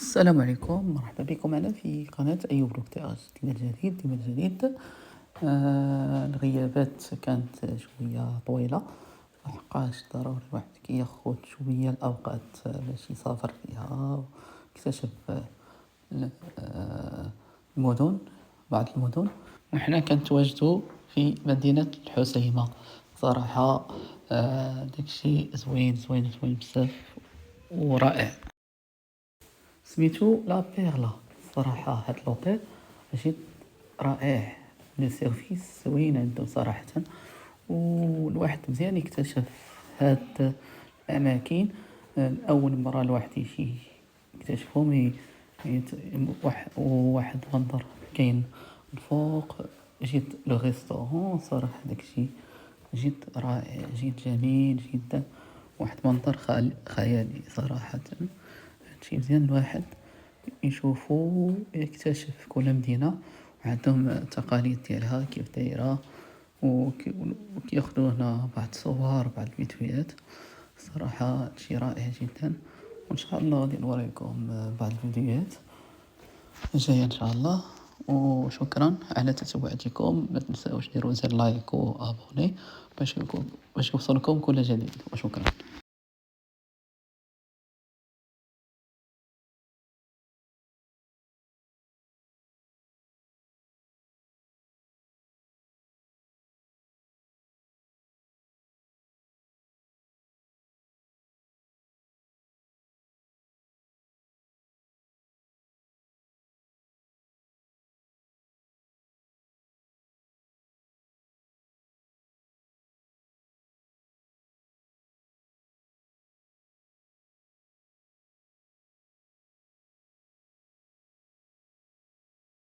السلام عليكم، مرحبا بكم معنا في قناة أيوب بلوكتاج. ديما الجديد. الغيابات كانت شوية طويلة، لحقاش ضروري الواحد كياخد شوية الأوقات باش يسافر فيها ويكتشف ال- آه، المدن، بعض المدن. وحنا كنتواجدو في مدينة الحسيمة صراحة. داكشي زوين زوين زوين بزاف ورائع. سميتو لا بيرلا. صراحة هاد لوطيل ماشي رائع، لي سيرفيس زوين عندهم صراحة، والواحد مزيان يكتشف هاد الأماكن. أول مرة الواحد يجي يكتشفهم واحد منظر كاين الفوق. جيت لو ريستورون صراحة داكشي جد رائع، جد جميل جدا، واحد منظر خيالي صراحة. هادشي مزيان الواحد يشوفو يكتشف كل مدينة وعندهم التقاليد ديالها كيف دايرة، وكياخدو هنا بعض الصور بعض الفيديوهات. صراحة هادشي رائع جدا، وإن شاء الله غادي نوريكم بعض الفيديوهات جاية إن شاء الله. وشكرا على تتبعكم، ما تنساوش ديروا زر لايك وابوني باش يوصلكم كل جديد، وشكرا.